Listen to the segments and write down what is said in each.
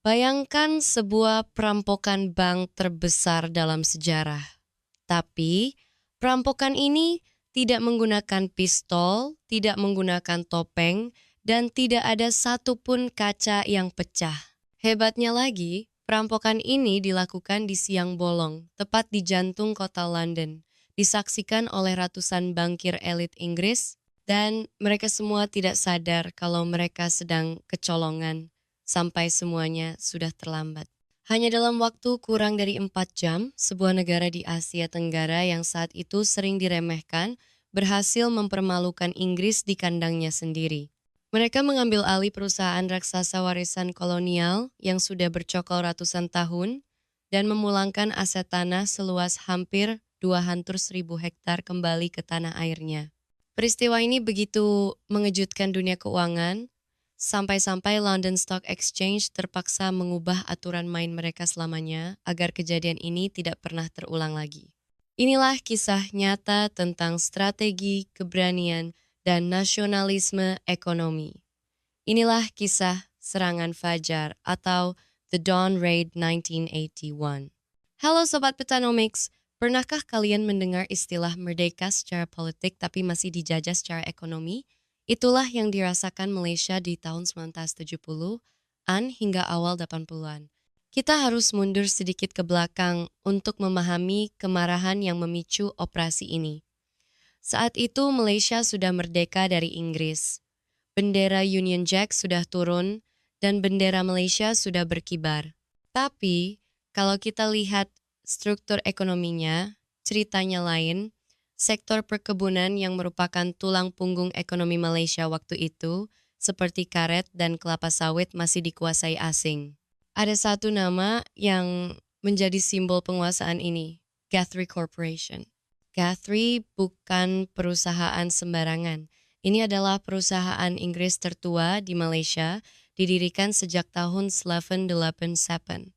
Bayangkan sebuah perampokan bank terbesar dalam sejarah. Tapi, perampokan ini tidak menggunakan pistol, tidak menggunakan topeng, dan tidak ada satupun kaca yang pecah. Hebatnya lagi, perampokan ini dilakukan di siang bolong, tepat di jantung kota London. Disaksikan oleh ratusan bankir elit Inggris, dan mereka semua tidak sadar kalau mereka sedang kecolongan sampai semuanya sudah terlambat. Hanya dalam waktu kurang dari 4 jam, sebuah negara di Asia Tenggara yang saat itu sering diremehkan berhasil mempermalukan Inggris di kandangnya sendiri. Mereka mengambil alih perusahaan raksasa warisan kolonial yang sudah bercokol ratusan tahun dan memulangkan aset tanah seluas hampir 200.000 hektar kembali ke tanah airnya. Peristiwa ini begitu mengejutkan dunia keuangan, sampai-sampai London Stock Exchange terpaksa mengubah aturan main mereka selamanya agar kejadian ini tidak pernah terulang lagi. Inilah kisah nyata tentang strategi, keberanian, dan nasionalisme ekonomi. Inilah kisah serangan Fajar atau The Dawn Raid 1981. Halo Sobat Petanomics, pernahkah kalian mendengar istilah merdeka secara politik tapi masih dijajah secara ekonomi? Itulah yang dirasakan Malaysia di tahun 1970-an hingga awal 80-an. Kita harus mundur sedikit ke belakang untuk memahami kemarahan yang memicu operasi ini. Saat itu Malaysia sudah merdeka dari Inggris. Bendera Union Jack sudah turun dan bendera Malaysia sudah berkibar. Tapi kalau kita lihat struktur ekonominya, ceritanya lain. Sektor perkebunan yang merupakan tulang punggung ekonomi Malaysia waktu itu, seperti karet dan kelapa sawit masih dikuasai asing. Ada satu nama yang menjadi simbol penguasaan ini, Guthrie Corporation. Guthrie bukan perusahaan sembarangan. Ini adalah perusahaan Inggris tertua di Malaysia, didirikan sejak tahun 1887.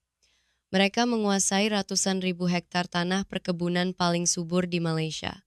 Mereka menguasai ratusan ribu hektar tanah perkebunan paling subur di Malaysia.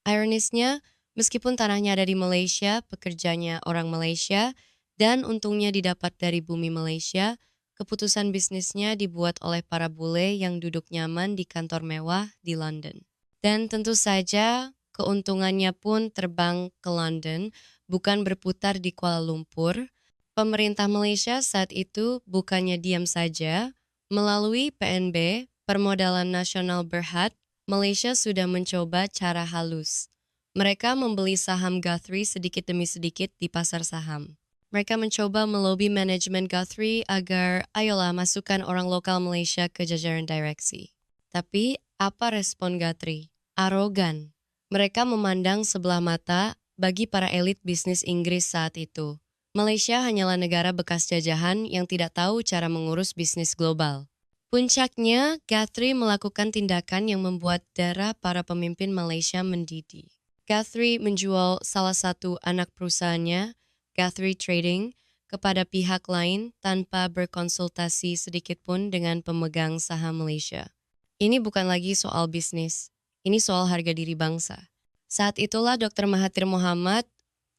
Ironisnya, meskipun tanahnya ada di Malaysia, pekerjanya orang Malaysia, dan untungnya didapat dari bumi Malaysia, keputusan bisnisnya dibuat oleh para bule yang duduk nyaman di kantor mewah di London. Dan tentu saja, keuntungannya pun terbang ke London, bukan berputar di Kuala Lumpur. Pemerintah Malaysia saat itu bukannya diam saja, melalui PNB, Permodalan Nasional Berhad, Malaysia sudah mencoba cara halus. Mereka membeli saham Guthrie sedikit demi sedikit di pasar saham. Mereka mencoba melobi manajemen Guthrie agar ayolah masukkan orang lokal Malaysia ke jajaran direksi. Tapi apa respon Guthrie? Arogan. Mereka memandang sebelah mata bagi para elit bisnis Inggris saat itu. Malaysia hanyalah negara bekas jajahan yang tidak tahu cara mengurus bisnis global. Puncaknya, Guthrie melakukan tindakan yang membuat darah para pemimpin Malaysia mendidih. Guthrie menjual salah satu anak perusahaannya, Guthrie Trading, kepada pihak lain tanpa berkonsultasi sedikitpun dengan pemegang saham Malaysia. Ini bukan lagi soal bisnis, ini soal harga diri bangsa. Saat itulah Dr. Mahathir Mohamad,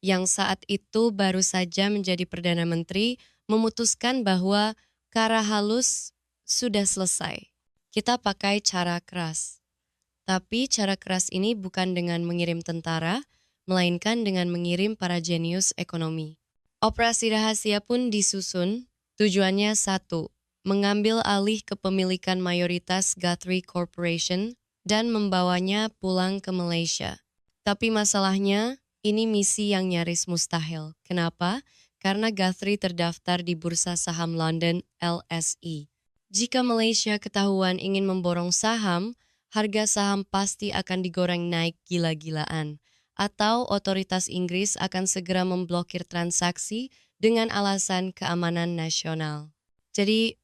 yang saat itu baru saja menjadi Perdana Menteri, memutuskan bahwa cara halus sudah selesai. Kita pakai cara keras. Tapi cara keras ini bukan dengan mengirim tentara, melainkan dengan mengirim para jenius ekonomi. Operasi rahasia pun disusun, tujuannya satu, mengambil alih kepemilikan mayoritas Guthrie Corporation dan membawanya pulang ke Malaysia. Tapi masalahnya, ini misi yang nyaris mustahil. Kenapa? Karena Guthrie terdaftar di Bursa Saham London LSE. Jika Malaysia ketahuan ingin memborong saham, harga saham pasti akan digoreng naik gila-gilaan. Atau otoritas Inggris akan segera memblokir transaksi dengan alasan keamanan nasional. Jadi,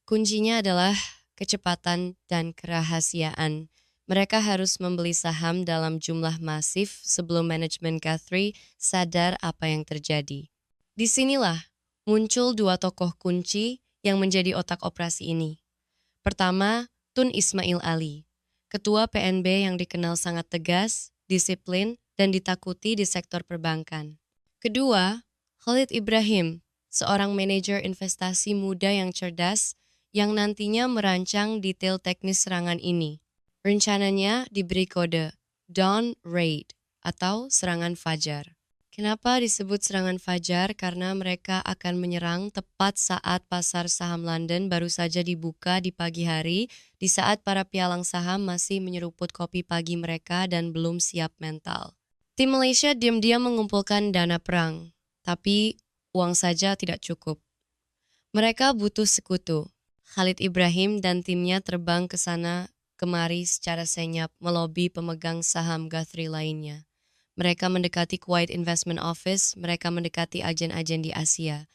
kuncinya adalah kecepatan dan kerahasiaan. Mereka harus membeli saham dalam jumlah masif sebelum manajemen Guthrie sadar apa yang terjadi. Disinilah muncul dua tokoh kunci yang menjadi otak operasi ini. Pertama, Tun Ismail Ali, ketua PNB yang dikenal sangat tegas, disiplin, dan ditakuti di sektor perbankan. Kedua, Khalid Ibrahim, seorang manajer investasi muda yang cerdas yang nantinya merancang detail teknis serangan ini. Rencananya diberi kode Dawn Raid atau serangan fajar. Kenapa disebut serangan fajar? Karena mereka akan menyerang tepat saat pasar saham London baru saja dibuka di pagi hari, di saat para pialang saham masih menyeruput kopi pagi mereka dan belum siap mental. Tim Malaysia diam-diam mengumpulkan dana perang, tapi uang saja tidak cukup. Mereka butuh sekutu. Khalid Ibrahim dan timnya terbang ke sana kemari secara senyap melobi pemegang saham Guthrie lainnya. Mereka mendekati Kuwait Investment Office, mereka mendekati agen-agen di Asia.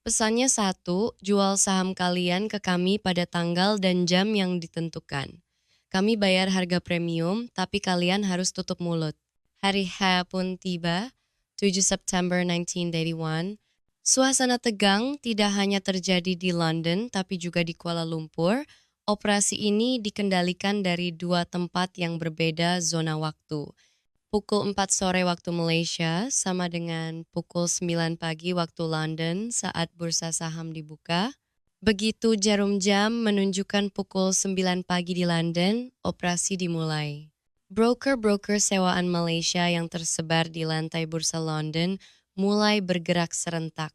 Pesannya satu, jual saham kalian ke kami pada tanggal dan jam yang ditentukan. Kami bayar harga premium, tapi kalian harus tutup mulut. Hari H pun tiba, 7 September 1981. Suasana tegang tidak hanya terjadi di London, tapi juga di Kuala Lumpur. Operasi ini dikendalikan dari dua tempat yang berbeda zona waktu. Pukul 4 sore waktu Malaysia sama dengan pukul 9 pagi waktu London saat bursa saham dibuka. Begitu jarum jam menunjukkan pukul 9 pagi di London, operasi dimulai. Broker-broker sewaan Malaysia yang tersebar di lantai bursa London mulai bergerak serentak.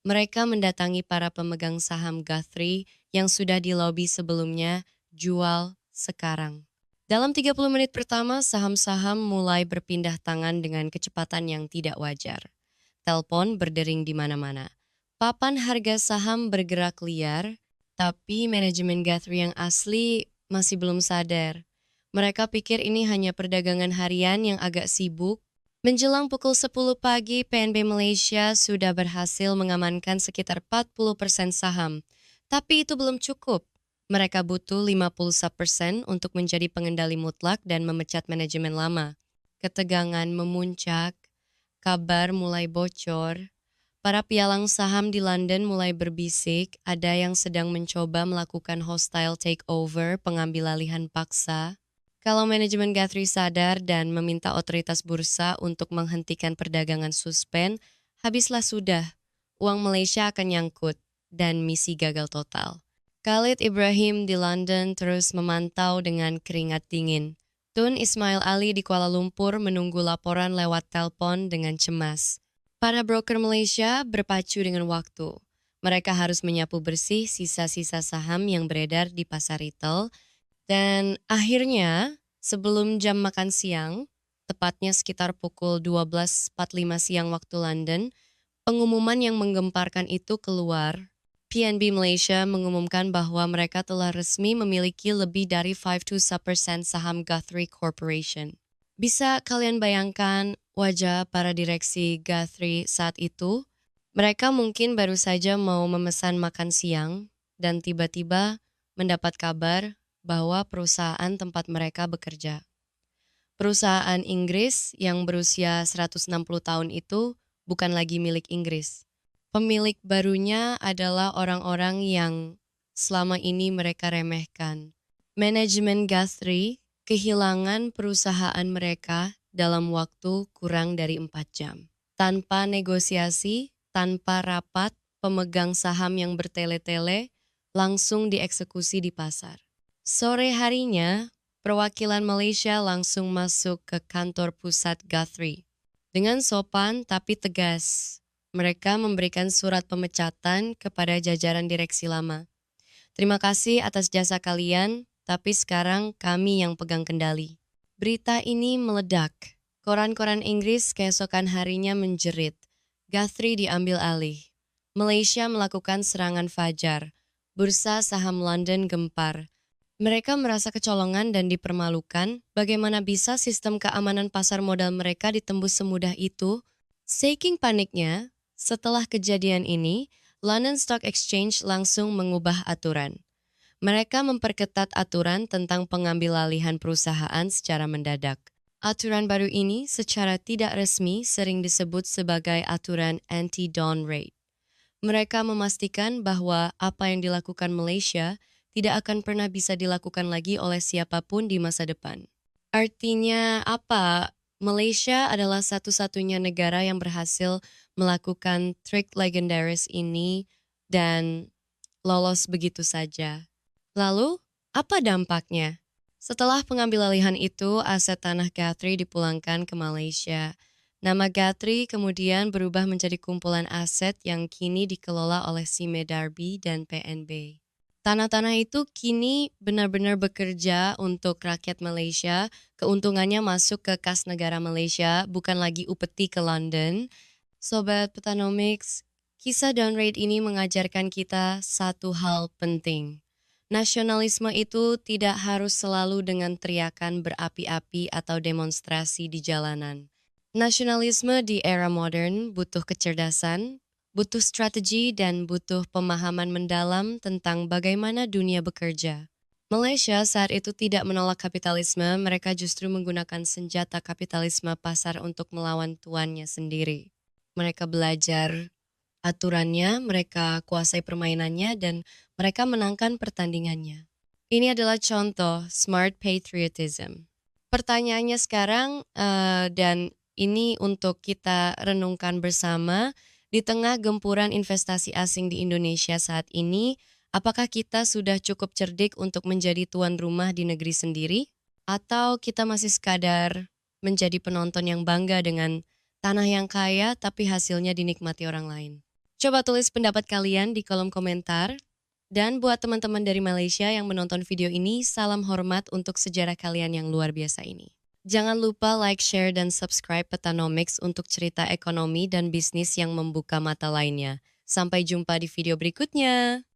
Mereka mendatangi para pemegang saham Guthrie yang sudah dilobi sebelumnya, jual sekarang. Dalam 30 menit pertama, saham-saham mulai berpindah tangan dengan kecepatan yang tidak wajar. Telepon berdering di mana-mana. Papan harga saham bergerak liar, tapi manajemen Guthrie yang asli masih belum sadar. Mereka pikir ini hanya perdagangan harian yang agak sibuk. Menjelang pukul 10 pagi, PNB Malaysia sudah berhasil mengamankan sekitar 40% saham. Tapi itu belum cukup. Mereka butuh 50% untuk menjadi pengendali mutlak dan memecat manajemen lama. Ketegangan memuncak, kabar mulai bocor. Para pialang saham di London mulai berbisik, ada yang sedang mencoba melakukan hostile takeover, pengambil alihan paksa. Kalau manajemen Guthrie sadar dan meminta otoritas bursa untuk menghentikan perdagangan suspend, habislah sudah. Uang Malaysia akan nyangkut dan misi gagal total. Khalid Ibrahim di London terus memantau dengan keringat dingin. Tun Ismail Ali di Kuala Lumpur menunggu laporan lewat telepon dengan cemas. Para broker Malaysia berpacu dengan waktu. Mereka harus menyapu bersih sisa-sisa saham yang beredar di pasar retail. Dan akhirnya, sebelum jam makan siang, tepatnya sekitar pukul 12.45 siang waktu London, pengumuman yang menggemparkan itu keluar. PNB Malaysia mengumumkan bahwa mereka telah resmi memiliki lebih dari 5% saham Guthrie Corporation. Bisa kalian bayangkan wajah para direksi Guthrie saat itu? Mereka mungkin baru saja mau memesan makan siang dan tiba-tiba mendapat kabar bahwa perusahaan tempat mereka bekerja. Perusahaan Inggris yang berusia 160 tahun itu bukan lagi milik Inggris. Pemilik barunya adalah orang-orang yang selama ini mereka remehkan. Manajemen Guthrie kehilangan perusahaan mereka dalam waktu kurang dari 4 jam. Tanpa negosiasi, tanpa rapat, pemegang saham yang bertele-tele langsung dieksekusi di pasar. Sore harinya, perwakilan Malaysia langsung masuk ke kantor pusat Guthrie. Dengan sopan tapi tegas, mereka memberikan surat pemecatan kepada jajaran direksi lama. Terima kasih atas jasa kalian, tapi sekarang kami yang pegang kendali. Berita ini meledak. Koran-koran Inggris keesokan harinya menjerit. Guthrie diambil alih. Malaysia melakukan serangan fajar. Bursa saham London gempar. Mereka merasa kecolongan dan dipermalukan. Bagaimana bisa sistem keamanan pasar modal mereka ditembus semudah itu? Saking paniknya, setelah kejadian ini, London Stock Exchange langsung mengubah aturan. Mereka memperketat aturan tentang pengambilalihan perusahaan secara mendadak. Aturan baru ini secara tidak resmi sering disebut sebagai aturan anti-Dawn Raid. Mereka memastikan bahwa apa yang dilakukan Malaysia tidak akan pernah bisa dilakukan lagi oleh siapapun di masa depan. Artinya apa? Malaysia adalah satu-satunya negara yang berhasil melakukan trik legendaris ini dan lolos begitu saja. Lalu, apa dampaknya? Setelah pengambil alihan itu, aset tanah Guthrie dipulangkan ke Malaysia. Nama Guthrie kemudian berubah menjadi kumpulan aset yang kini dikelola oleh Sime Darby dan PNB. Tanah-tanah itu kini benar-benar bekerja untuk rakyat Malaysia. Keuntungannya masuk ke kas negara Malaysia, bukan lagi upeti ke London. Sobat Petanomics, kisah downgrade ini mengajarkan kita satu hal penting. Nasionalisme itu tidak harus selalu dengan teriakan berapi-api atau demonstrasi di jalanan. Nasionalisme di era modern butuh kecerdasan, butuh strategi, dan butuh pemahaman mendalam tentang bagaimana dunia bekerja. Malaysia saat itu tidak menolak kapitalisme, mereka justru menggunakan senjata kapitalisme pasar untuk melawan tuannya sendiri. Mereka belajar aturannya, mereka kuasai permainannya, dan mereka menangkan pertandingannya. Ini adalah contoh smart patriotism. Pertanyaannya sekarang, dan ini untuk kita renungkan bersama, di tengah gempuran investasi asing di Indonesia saat ini, apakah kita sudah cukup cerdik untuk menjadi tuan rumah di negeri sendiri? Atau kita masih sekadar menjadi penonton yang bangga dengan tanah yang kaya tapi hasilnya dinikmati orang lain? Coba tulis pendapat kalian di kolom komentar. Dan buat teman-teman dari Malaysia yang menonton video ini, salam hormat untuk sejarah kalian yang luar biasa ini. Jangan lupa like, share, dan subscribe Petanomics untuk cerita ekonomi dan bisnis yang membuka mata lainnya. Sampai jumpa di video berikutnya.